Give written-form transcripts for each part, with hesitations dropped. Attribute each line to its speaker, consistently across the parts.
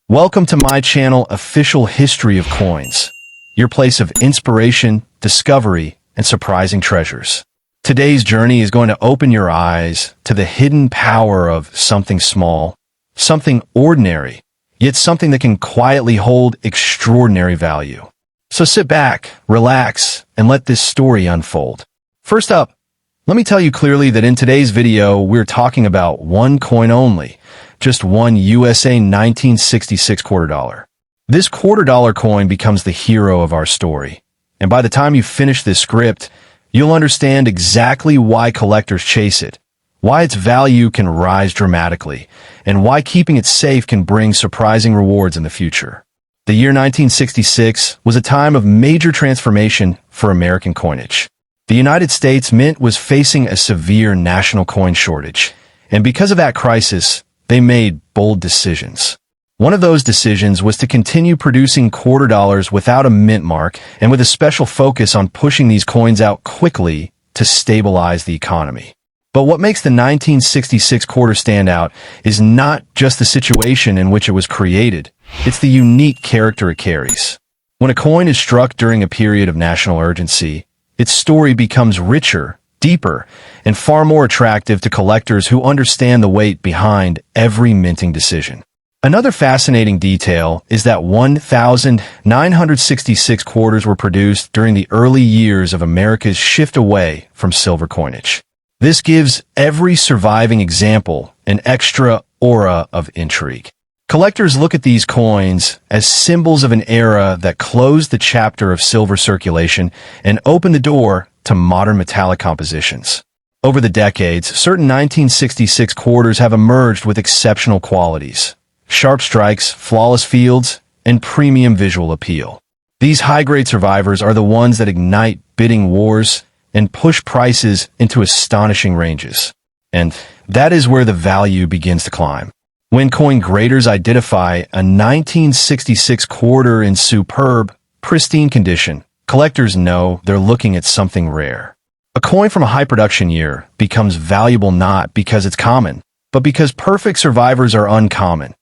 Speaker 1: Welcome to my channel, Official History of Coins, your place of inspiration, discovery, and surprising treasures. Today's journey is going to open your eyes to the hidden power of something small, something ordinary, yet something that can quietly hold extraordinary value. So sit back, relax, and let this story unfold. First up, let me tell you clearly that in today's video, we're talking about one coin only, just one USA 1966 quarter dollar. This quarter dollar coin becomes the hero of our story. And by the time you finish this script, you'll understand exactly why collectors chase it, why its value can rise dramatically, and why keeping it safe can bring surprising rewards in the future. The year 1966 was a time of major transformation for American coinage. The United States Mint was facing a severe national coin shortage, and because of that crisis, they made bold decisions. One of those decisions was to continue producing quarter dollars without a mint mark and with a special focus on pushing these coins out quickly to stabilize the economy. But what makes the 1966 quarter stand out is not just the situation in which it was created, it's the unique character it carries. When a coin is struck during a period of national urgency, its story becomes richer, deeper, and far more attractive to collectors who understand the weight behind every minting decision. Another fascinating detail is that 1,966 quarters were produced during the early years of America's shift away from silver coinage. This gives every surviving example an extra aura of intrigue. Collectors look at these coins as symbols of an era that closed the chapter of silver circulation and opened the door to modern metallic compositions. Over the decades, certain 1966 quarters have emerged with exceptional qualities: sharp strikes, flawless fields, and premium visual appeal. These high-grade survivors are the ones that ignite bidding wars and push prices into astonishing ranges. And that is where the value begins to climb. When coin graders identify a 1966 quarter in superb, pristine condition, collectors know they're looking at something rare. A coin from a high production year becomes valuable not because it's common, but because perfect survivors are uncommon,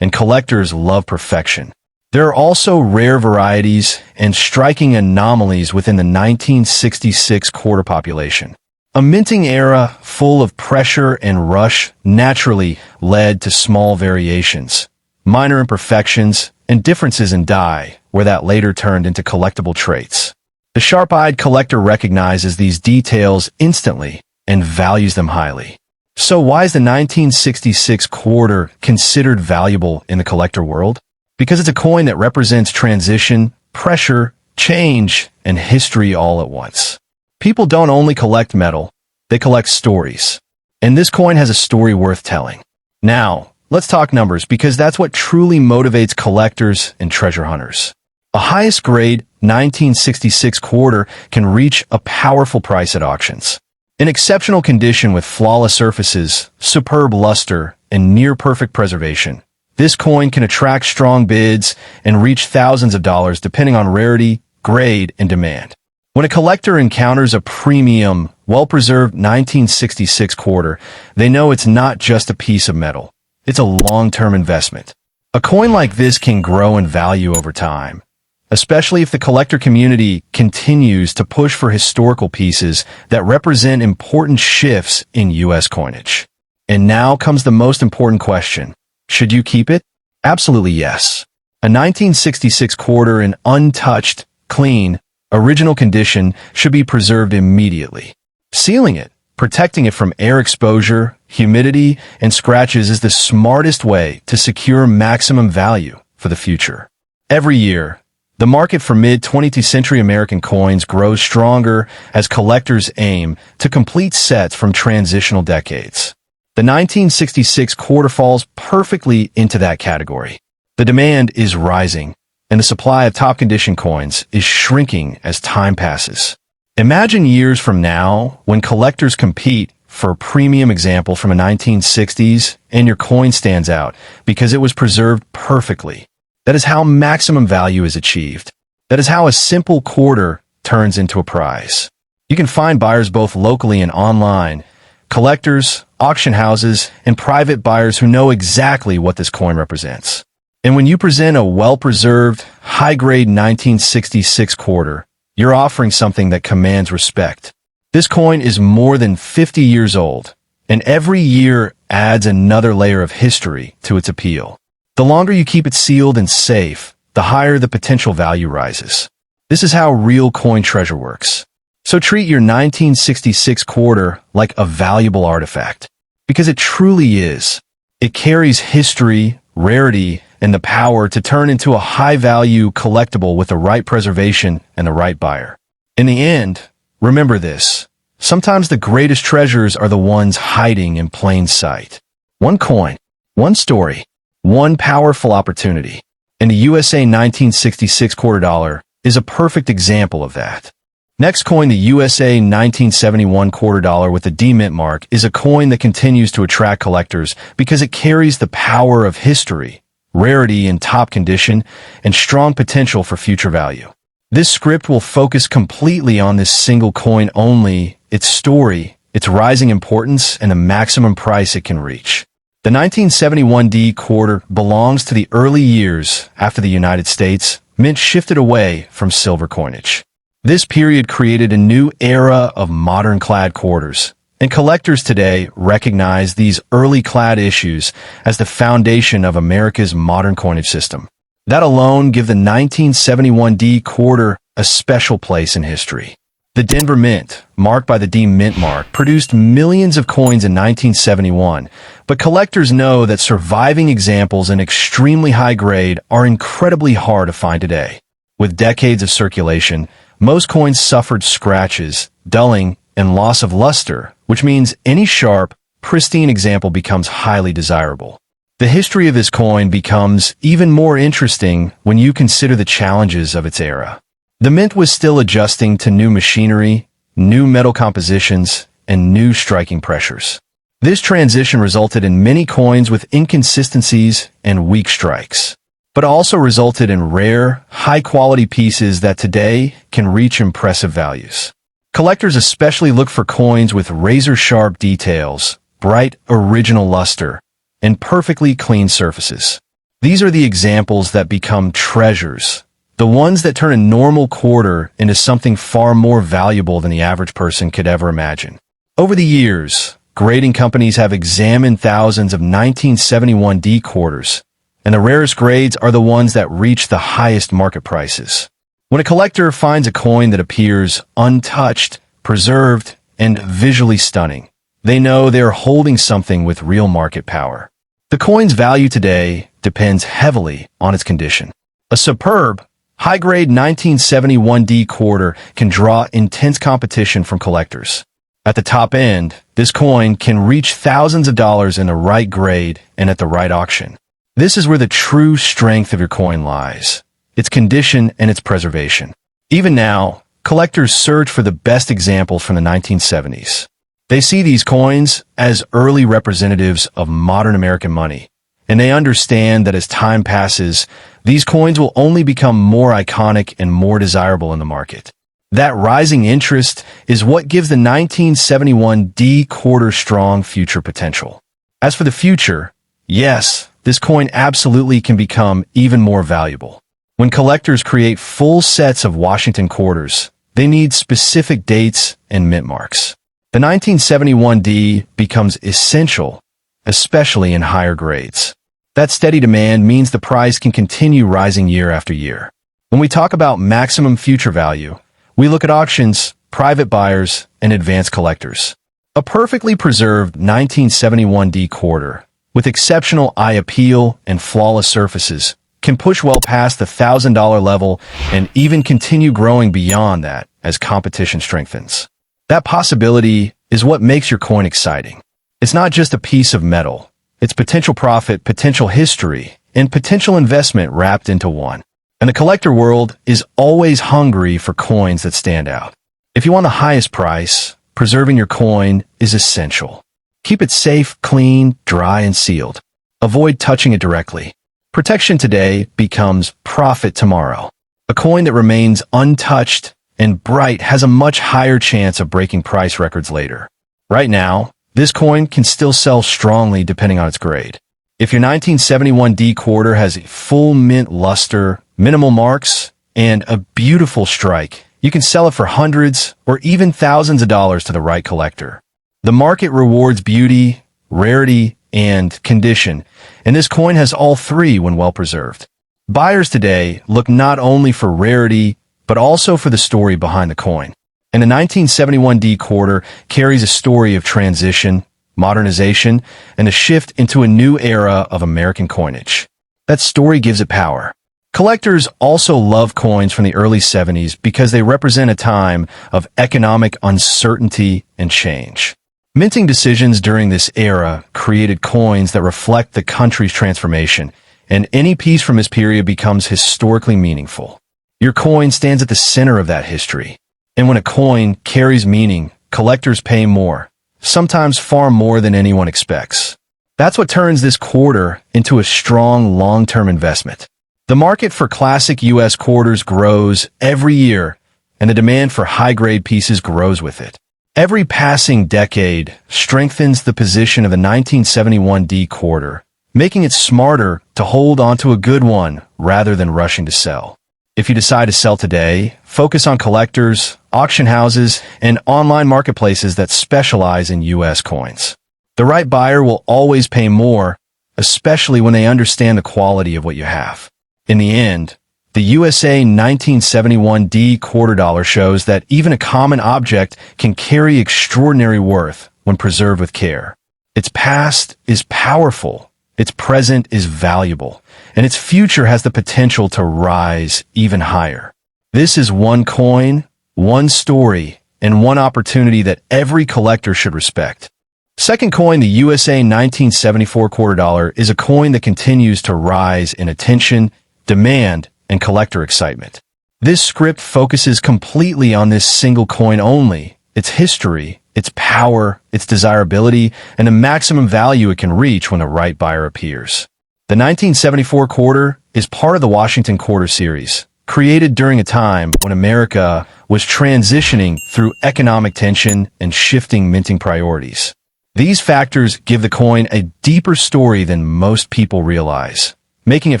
Speaker 1: and collectors love perfection. There are also rare varieties and striking anomalies within the 1966 quarter population. A minting era full of pressure and rush naturally led to small variations, minor imperfections, and differences in die, where that later turned into collectible traits. The sharp-eyed collector recognizes these details instantly and values them highly. So why is the 1966 quarter considered valuable in the collector world? Because it's a coin that represents transition, pressure, change, and history all at once. People don't only collect metal, they collect stories. And this coin has a story worth telling. Now, let's talk numbers, because that's what truly motivates collectors and treasure hunters. A highest grade 1966 quarter can reach a powerful price at auctions. In exceptional condition with flawless surfaces, superb luster, and near-perfect preservation, this coin can attract strong bids and reach thousands of dollars depending on rarity, grade, and demand. When a collector encounters a premium, well-preserved 1966 quarter, they know it's not just a piece of metal. It's a long-term investment. A coin like this can grow in value over time, especially if the collector community continues to push for historical pieces that represent important shifts in U.S. coinage. And now comes the most important question. Should you keep it? Absolutely yes. A 1966 quarter in untouched, clean, original condition should be preserved immediately. Sealing it, protecting it from air exposure, humidity, and scratches is the smartest way to secure maximum value for the future. Every year, the market for mid-22nd century American coins grows stronger as collectors aim to complete sets from transitional decades. The 1966 quarter falls perfectly into that category. The demand is rising, and the supply of top-condition coins is shrinking as time passes. Imagine years from now when collectors compete for a premium example from the 1960s and your coin stands out because it was preserved perfectly. That is how maximum value is achieved. That is how a simple quarter turns into a prize. You can find buyers both locally and online, collectors, auction houses, and private buyers who know exactly what this coin represents. And when you present a well-preserved, high-grade 1966 quarter, you're offering something that commands respect. This coin is more than 50 years old, and every year adds another layer of history to its appeal. The longer you keep it sealed and safe, the higher the potential value rises. This is how real coin treasure works. So treat your 1966 quarter like a valuable artifact, because it truly is. It carries history, rarity, and the power to turn into a high-value collectible with the right preservation and the right buyer. In the end, remember this. Sometimes the greatest treasures are the ones hiding in plain sight. One coin, one story, one powerful opportunity. And the USA 1966 $2 is a perfect example of that. Next coin, the USA 1971 $2 with the D Mintmark, is a coin that continues to attract collectors because it carries the power of history, rarity in top condition, and strong potential for future value. This script will focus completely on this single coin only, its story, its rising importance, and the maximum price it can reach. The 1971 D quarter belongs to the early years after the United States Mint shifted away from silver coinage. This period created a new era of modern clad quarters, and collectors today recognize these early clad issues as the foundation of America's modern coinage system. That alone give the 1971 D quarter a special place in history. The Denver Mint, marked by the D Mintmark, produced millions of coins in 1971, but collectors know that surviving examples in extremely high grade are incredibly hard to find today. With decades of circulation, most coins suffered scratches, dulling, and loss of luster, which means any sharp, pristine example becomes highly desirable. The history of this coin becomes even more interesting when you consider the challenges of its era. The Mint was still adjusting to new machinery, new metal compositions, and new striking pressures. This transition resulted in many coins with inconsistencies and weak strikes, but also resulted in rare, high-quality pieces that today can reach impressive values. Collectors especially look for coins with razor-sharp details, bright, original luster, and perfectly clean surfaces. These are the examples that become treasures, the ones that turn a normal quarter into something far more valuable than the average person could ever imagine. Over the years, grading companies have examined thousands of 1971 D quarters, and the rarest grades are the ones that reach the highest market prices. When a collector finds a coin that appears untouched, preserved, and visually stunning, they know they're holding something with real market power. The coin's value today depends heavily on its condition. A superb, high-grade 1971 D quarter can draw intense competition from collectors. At the top end, this coin can reach thousands of dollars in the right grade and at the right auction. This is where the true strength of your coin lies, its condition and its preservation. Even now, collectors search for the best examples from the 1970s. They see these coins as early representatives of modern American money, and they understand that as time passes, these coins will only become more iconic and more desirable in the market. That rising interest is what gives the 1971 D quarter strong future potential. As for the future, yes, this coin absolutely can become even more valuable. When collectors create full sets of Washington quarters, they need specific dates and mint marks. The 1971 D becomes essential, especially in higher grades. That steady demand means the price can continue rising year after year. When we talk about maximum future value, we look at auctions, private buyers, and advanced collectors. A perfectly preserved 1971 D quarter, with exceptional eye appeal and flawless surfaces, can push well past the $1,000 level and even continue growing beyond that as competition strengthens. That possibility is what makes your coin exciting. It's not just a piece of metal. It's potential profit, potential history, and potential investment wrapped into one. And the collector world is always hungry for coins that stand out. If you want the highest price, preserving your coin is essential. Keep it safe, clean, dry, and sealed. Avoid touching it directly. Protection today becomes profit tomorrow. A coin that remains untouched and bright has a much higher chance of breaking price records later. Right now, this coin can still sell strongly depending on its grade. If your 1971 D quarter has full mint luster, minimal marks, and a beautiful strike, you can sell it for hundreds or even thousands of dollars to the right collector. The market rewards beauty, rarity, and condition, and this coin has all three when well preserved. Buyers today look not only for rarity, but also for the story behind the coin. And the 1971 D quarter carries a story of transition, modernization, and a shift into a new era of American coinage. That story gives it power. Collectors also love coins from the early 70s because they represent a time of economic uncertainty and change. Minting decisions during this era created coins that reflect the country's transformation, and any piece from this period becomes historically meaningful. Your coin stands at the center of that history. And when a coin carries meaning, collectors pay more, sometimes far more than anyone expects. That's what turns this quarter into a strong long-term investment. The market for classic U.S. quarters grows every year, and the demand for high-grade pieces grows with it. Every passing decade strengthens the position of the 1971 D quarter, making it smarter to hold onto a good one rather than rushing to sell. If you decide to sell today, focus on collectors, auction houses, and online marketplaces that specialize in U.S. coins. The right buyer will always pay more, especially when they understand the quality of what you have. In the end, the USA 1971 D $2 shows that even a common object can carry extraordinary worth when preserved with care. Its past is powerful, its present is valuable, and its future has the potential to rise even higher. This is one coin, one story, and one opportunity that every collector should respect. Second coin, the USA 1974 $2, is a coin that continues to rise in attention, demand, and collector excitement. This script focuses completely on this single coin only, its history, its power, its desirability, and the maximum value it can reach when the right buyer appears. The 1974 $2 is part of the WashingtonQuarter series, created during a time when America was transitioning through economic tension and shifting minting priorities. These factors give the coin a deeper story than most people realize, making it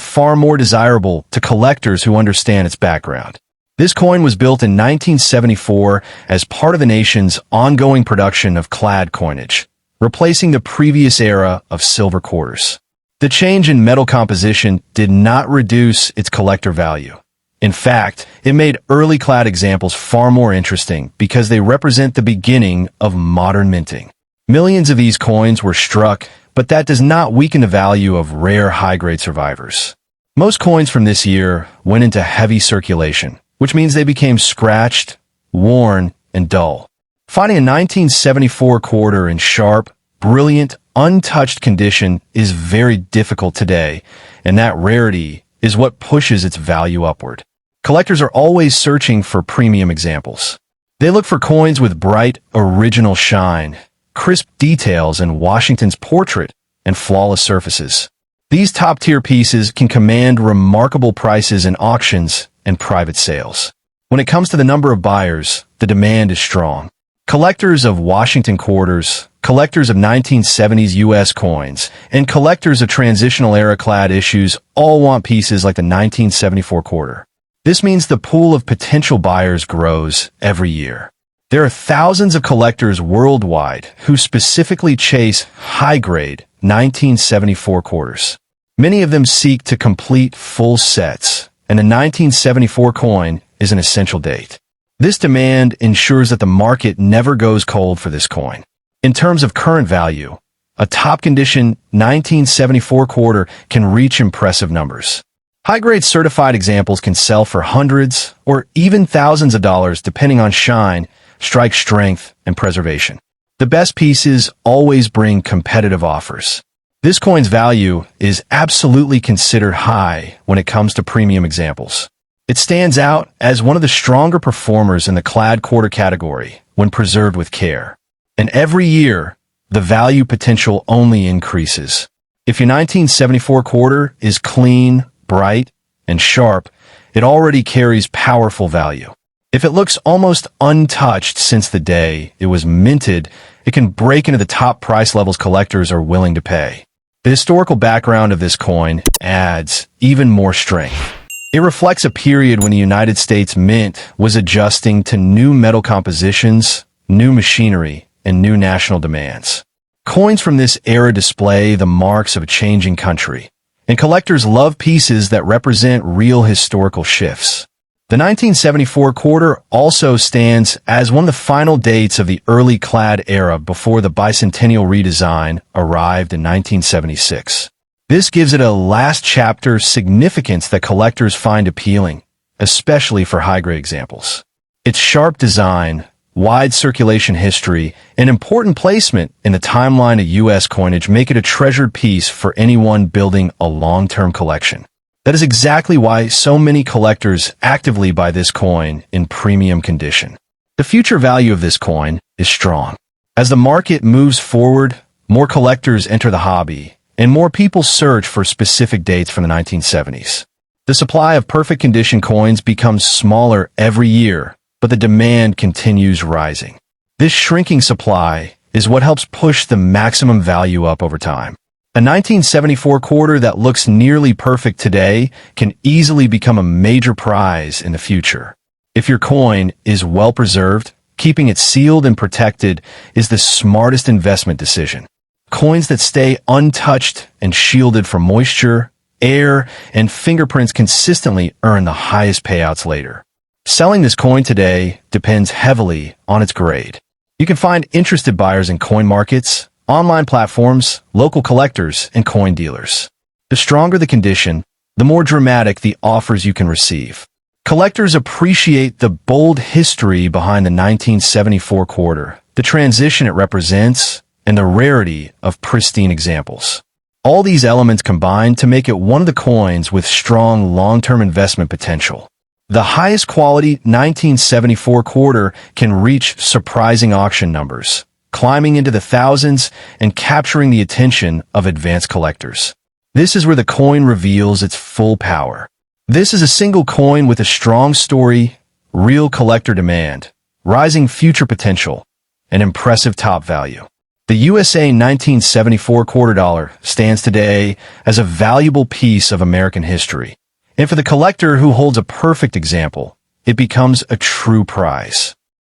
Speaker 1: far more desirable to collectors who understand its background. This coin was built in 1974 as part of the nation's ongoing production of clad coinage, replacing the previous era of silver quarters. The change in metal composition did not reduce its collector value. In fact, it made early clad examples far more interesting because they represent the beginning of modern minting. Millions of these coins were struck, but that does not weaken the value of rare high-grade survivors. Most coins from this year went into heavy circulation, which means they became scratched, worn, and dull. Finding a 1974 $2 in sharp, brilliant, untouched condition is very difficult today, and that rarity is what pushes its value upward. Collectors are always searching for premium examples. They look for coins with bright, original shine, crisp details in Washington's portrait, and flawless surfaces. These top-tier pieces can command remarkable prices in auctions and private sales. When it comes to the number of buyers, the demand is strong. Collectors of Washington quarters, collectors of 1970s U.S. coins, and collectors of transitional-era clad issues all want pieces like the 1974 $2. This means the pool of potential buyers grows every year. There are thousands of collectors worldwide who specifically chase high-grade 1974 $2. Many of them seek to complete full sets, and the 1974 coin is an essential date. This demand ensures that the market never goes cold for this coin. In terms of current value, a top-condition 1974 $2 can reach impressive numbers. High-grade certified examples can sell for hundreds or even thousands of dollars depending on shine, strike strength, and preservation. The best pieces always bring competitive offers. This coin's value is absolutely considered high when it comes to premium examples. It stands out as one of the stronger performers in the clad quarter category when preserved with care. And every year, the value potential only increases. If your 1974 $2 is clean, bright, and sharp, it already carries powerful value. If it looks almost untouched since the day it was minted, it can break into the top price levels collectors are willing to pay. The historical background of this coin adds even more strength. It reflects a period when the United States Mint was adjusting to new metal compositions, new machinery, and new national demands. Coins from this era display the marks of a changing country, and collectors love pieces that represent real historical shifts. The 1974 quarter also stands as one of the final dates of the early clad era before the bicentennial redesign arrived in 1976. This gives it a last chapter significance that collectors find appealing, especially for high-grade examples. Its sharp design, wide circulation history, and important placement in the timeline of U.S. coinage make it a treasured piece for anyone building a long-term collection. That is exactly why so many collectors actively buy this coin in premium condition. The future value of this coin is strong. As the market moves forward, more collectors enter the hobby, and more people search for specific dates from the 1970s. The supply of perfect condition coins becomes smaller every year, but the demand continues rising. This shrinking supply is what helps push the maximum value up over time. A 1974 quarter that looks nearly perfect today can easily become a major prize in the future. If your coin is well preserved, keeping it sealed and protected is the smartest investment decision. Coins that stay untouched and shielded from moisture, air, and fingerprints consistently earn the highest payouts later. Selling this coin today depends heavily on its grade. You can find interested buyers in coin markets, online platforms, local collectors, and coin dealers. The stronger the condition, the more dramatic the offers you can receive. Collectors appreciate the bold history behind the 1974 quarter, the transition it represents, and the rarity of pristine examples. All these elements combine to make it one of the coins with strong long-term investment potential. The highest quality 1974 quarter can reach surprising auction numbers, climbing into the thousands and capturing the attention of advanced collectors. This is where the coin reveals its full power. This is a single coin with a strong story, real collector demand, rising future potential, and impressive top value. The USA 1974 $2 stands today as a valuable piece of American history, and for the collector who holds a perfect example, it becomes a true prize.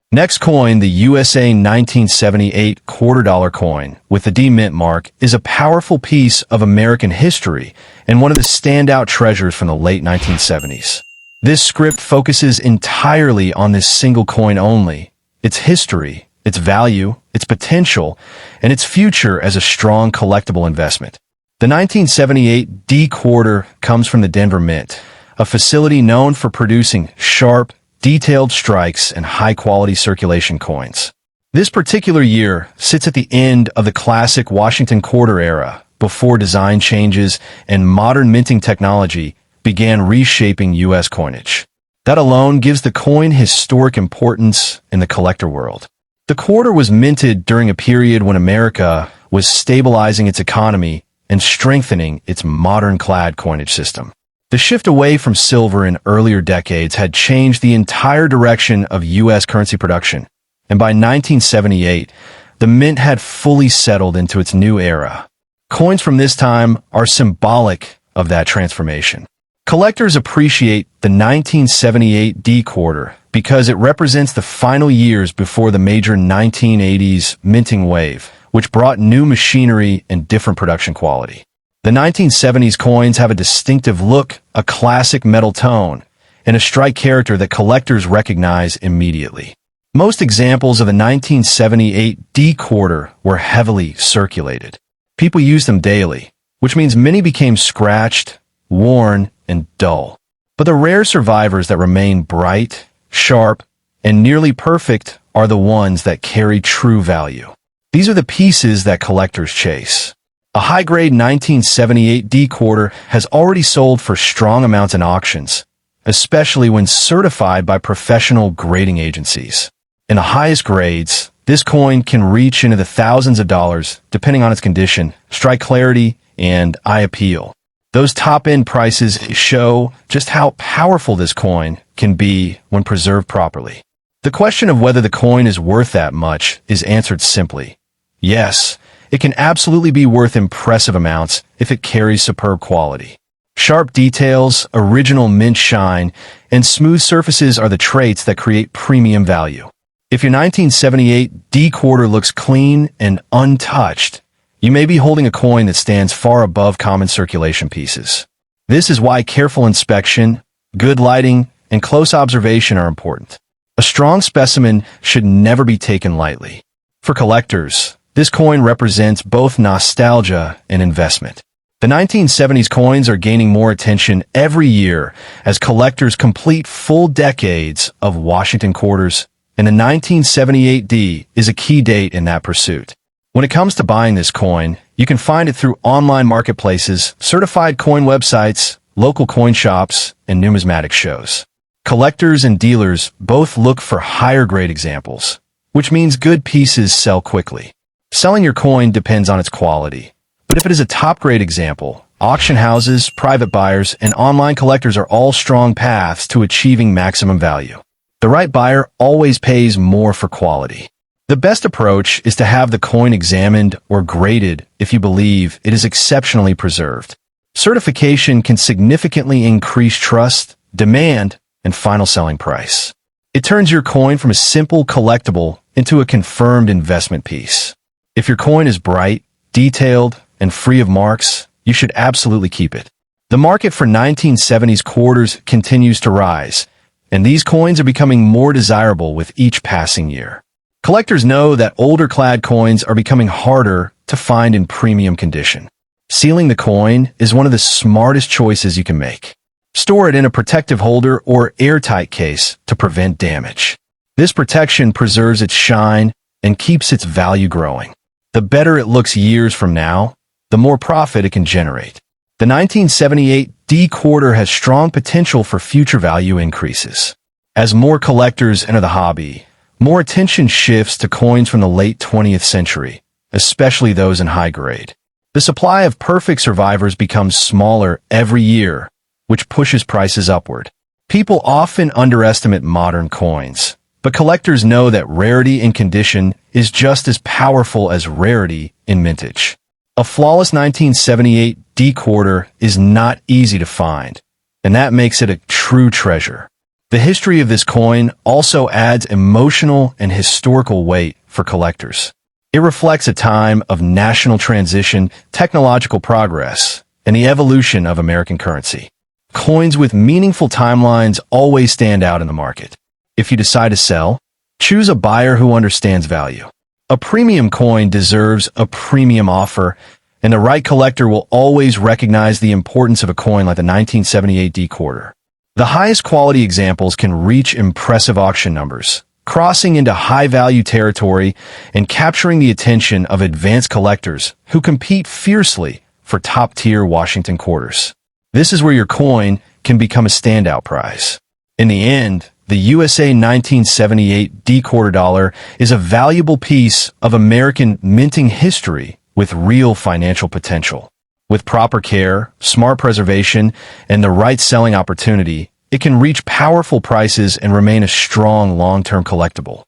Speaker 1: Next coin, the USA 1978 $2 coin with the D Mintmark, is a powerful piece of American history and one of the standout treasures from the late 1970s. This script focuses entirely on this single coin only, its history, its value, its potential, and its future as a strong collectible investment. The 1978 D quarter comes from the Denver Mint, a facility known for producing sharp, detailed strikes and high-quality circulation coins. This particular year sits at the end of the classic WashingtonQuarter era, before design changes and modern minting technology began reshaping U.S. coinage. That alone gives the coin historic importance in the collector world. The quarter was minted during a period when America was stabilizing its economy and strengthening its modern clad coinage system. The shift away from silver in earlier decades had changed the entire direction of U.S. currency production, and by 1978, the mint had fully settled into its new era. Coins from this time are symbolic of that transformation. Collectors appreciate the 1978 D quarter because it represents the final years before the major 1980s minting wave, which brought new machinery and different production quality. The 1970s coins have a distinctive look, a classic metal tone, and a strike character that collectors recognize immediately. Most examples of the 1978 D quarter were heavily circulated. People used them daily, which means many became scratched, worn, and dull. But the rare survivors that remain bright, sharp, and nearly perfect are the ones that carry true value. These are the pieces that collectors chase. A high-grade 1978 D quarter has already sold for strong amounts in auctions, especially when certified by professional grading agencies. In the highest grades, this coin can reach into the thousands of dollars depending on its condition, strike clarity, and eye appeal. Those top-end prices show just how powerful this coin can be when preserved properly. The question of whether the coin is worth that much is answered simply. Yes, it can absolutely be worth impressive amounts if it carries superb quality. Sharp details, original mint shine, and smooth surfaces are the traits that create premium value. If your 1978 D-Quarter looks clean and untouched, you may be holding a coin that stands far above common circulation pieces. This is why careful inspection, good lighting, and close observation are important. A strong specimen should never be taken lightly. For collectors, this coin represents both nostalgia and investment. The 1970s coins are gaining more attention every year as collectors complete full decades of Washington quarters, and the 1978 D is a key date in that pursuit. When it comes to buying this coin, you can find it through online marketplaces, certified coin websites, local coin shops, and numismatic shows. Collectors and dealers both look for higher-grade examples, which means good pieces sell quickly. Selling your coin depends on its quality. But if it is a top-grade example, auction houses, private buyers, and online collectors are all strong paths to achieving maximum value. The right buyer always pays more for quality. The best approach is to have the coin examined or graded if you believe it is exceptionally preserved. Certification can significantly increase trust, demand, and final selling price. It turns your coin from a simple collectible into a confirmed investment piece. If your coin is bright, detailed, and free of marks, you should absolutely keep it. The market for 1970s quarters continues to rise, and these coins are becoming more desirable with each passing year. Collectors know that older-clad coins are becoming harder to find in premium condition. Sealing the coin is one of the smartest choices you can make. Store it in a protective holder or airtight case to prevent damage. This protection preserves its shine and keeps its value growing. The better it looks years from now, the more profit it can generate. The 1978 D-Quarter has strong potential for future value increases. As more collectors enter the hobby, more attention shifts to coins from the late 20th century, especially those in high grade. The supply of perfect survivors becomes smaller every year, which pushes prices upward. People often underestimate modern coins, but collectors know that rarity in condition is just as powerful as rarity in mintage. A flawless 1978 D-Quarter is not easy to find, and that makes it a true treasure. The history of this coin also adds emotional and historical weight for collectors. It reflects a time of national transition, technological progress, and the evolution of American currency. Coins with meaningful timelines always stand out in the market. If you decide to sell, choose a buyer who understands value. A premium coin deserves a premium offer, and the right collector will always recognize the importance of a coin like the 1978 D-Quarter. The highest quality examples can reach impressive auction numbers, crossing into high-value territory and capturing the attention of advanced collectors who compete fiercely for top-tier Washington quarters. This is where your coin can become a standout prize. In the end, the USA 1978 D-QuarterDollar is a valuable piece of American minting history with real financial potential. With proper care, smart preservation, and the right selling opportunity, it can reach powerful prices and remain a strong long-term collectible.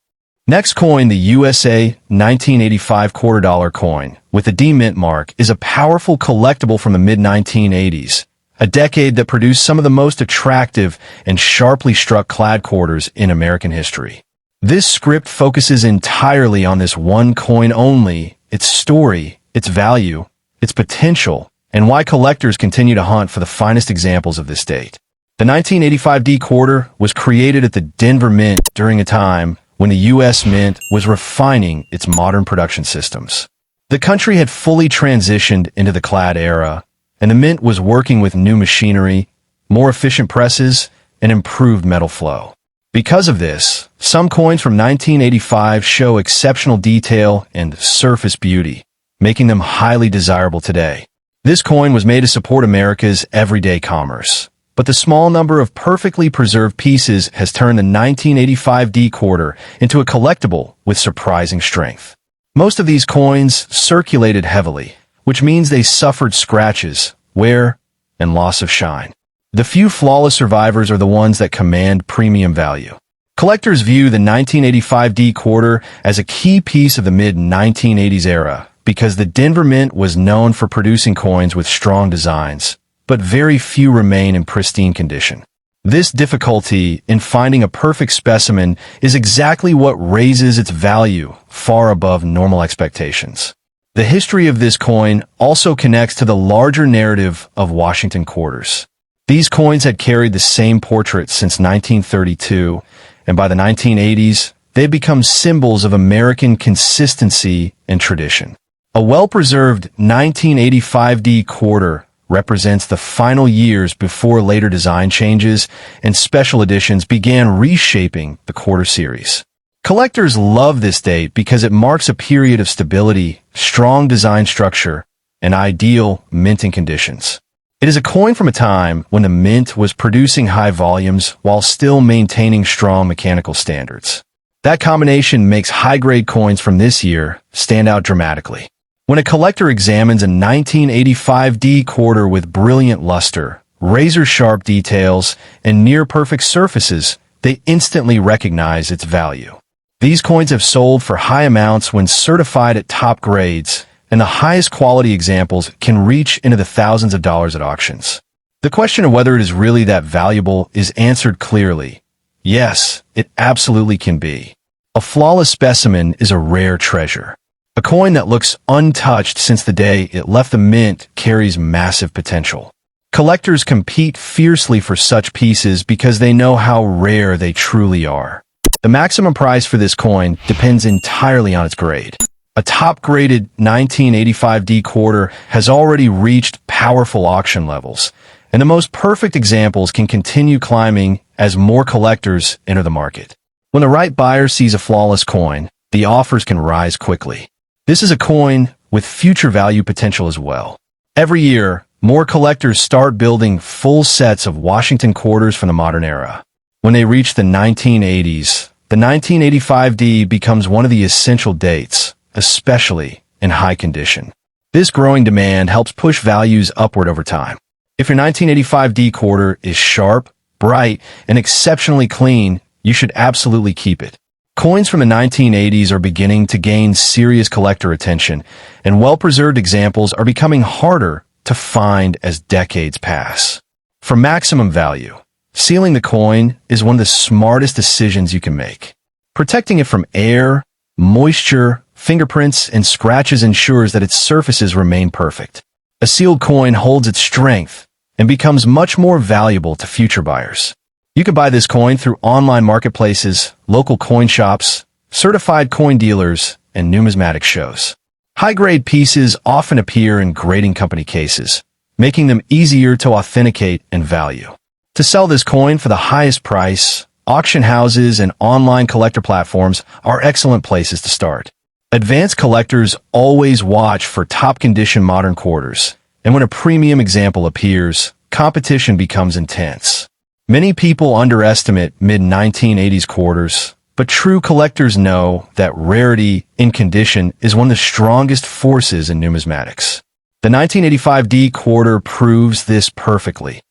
Speaker 1: Next coin, the USA 1985 $quarter coin with the D Mintmark is a powerful collectible from the mid-1980s, a decade that produced some of the most attractive and sharply struck clad quarters in American history. This script focuses entirely on this one coin only, its story, its value, its potential, and why collectors continue to hunt for the finest examples of this date. The 1985 D-Quarter was created at the Denver Mint during a time when the U.S. Mint was refining its modern production systems. The country had fully transitioned into the clad era, and the Mint was working with new machinery, more efficient presses, and improved metal flow. Because of this, some coins from 1985 show exceptional detail and surface beauty, making them highly desirable today. This coin was made to support America's everyday commerce, but the small number of perfectly preserved pieces has turned the 1985 D-Quarter into a collectible with surprising strength. Most of these coins circulated heavily, which means they suffered scratches, wear, and loss of shine. The few flawless survivors are the ones that command premium value. Collectors view the 1985 D-Quarter as a key piece of the mid-1980s era because the Denver Mint was known for producing coins with strong designs, but very few remain in pristine condition. This difficulty in finding a perfect specimen is exactly what raises its value far above normal expectations. The history of this coin also connects to the larger narrative of Washington quarters. These coins had carried the same portrait since 1932, and by the 1980s, they've become symbols of American consistency and tradition. A well-preserved 1985 quarter represents the final years before later design changes and special editions began reshaping the quarter series. Collectors love this date because it marks a period of stability, strong design structure, and ideal minting conditions. It is a coin from a time when the mint was producing high volumes while still maintaining strong mechanical standards. That combination makes high-grade coins from this year stand out dramatically. When a collector examines a 1985 quarter with brilliant luster, razor-sharp details, and near-perfect surfaces, they instantly recognize its value. These coins have sold for high amounts when certified at top grades, and the highest quality examples can reach into the thousands of dollars at auctions. The question of whether it is really that valuable is answered clearly. Yes, it absolutely can be. A flawless specimen is a rare treasure. A coin that looks untouched since the day it left the mint carries massive potential. Collectors compete fiercely for such pieces because they know how rare they truly are. The maximum price for this coin depends entirely on its grade. A top-graded 1985 quarter has already reached powerful auction levels, and the most perfect examples can continue climbing as more collectors enter the market. When the right buyer sees a flawless coin, the offers can rise quickly. This is a coin with future value potential as well. Every year, more collectors start building full sets of Washington quarters from the modern era. When they reach the 1980s, the 1985 becomes one of the essential dates, especially in high condition. This growing demand helps push values upward over time. If your 1985 quarter is sharp, bright, and exceptionally clean, you should absolutely keep it. Coins from the 1980s are beginning to gain serious collector attention, and well-preserved examples are becoming harder to find as decades pass. For maximum value, sealing the coin is one of the smartest decisions you can make. Protecting it from air, moisture, fingerprints, and scratches ensures that its surfaces remain perfect. A sealed coin holds its strength and becomes much more valuable to future buyers. You can buy this coin through online marketplaces, local coin shops, certified coin dealers, and numismatic shows. High-grade pieces often appear in grading company cases, making them easier to authenticate and value. To sell this coin for the highest price, auction houses and online collector platforms are excellent places to start. Advanced collectors always watch for top-condition modern quarters, and when a premium example appears, competition becomes intense. Many people underestimate mid-1980s quarters, but true collectors know that rarity in condition is one of the strongest forces in numismatics. The 1985 quarter proves this perfectly.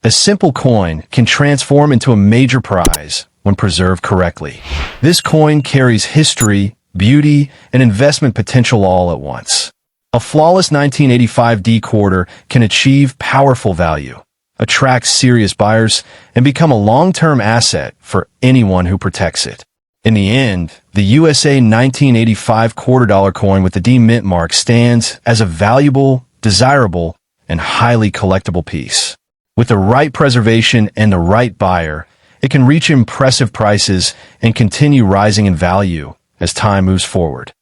Speaker 1: A simple coin can transform into a major prize when preserved correctly. This coin carries history, beauty, and investment potential all at once. A flawless 1985 quarter can achieve powerful value, attract serious buyers, and become a long-term asset for anyone who protects it. In the end, the USA 1985 $quarter coin with the D Mintmark stands as a valuable, desirable, and highly collectible piece. With the right preservation and the right buyer, it can reach impressive prices and continue rising in value as time moves forward.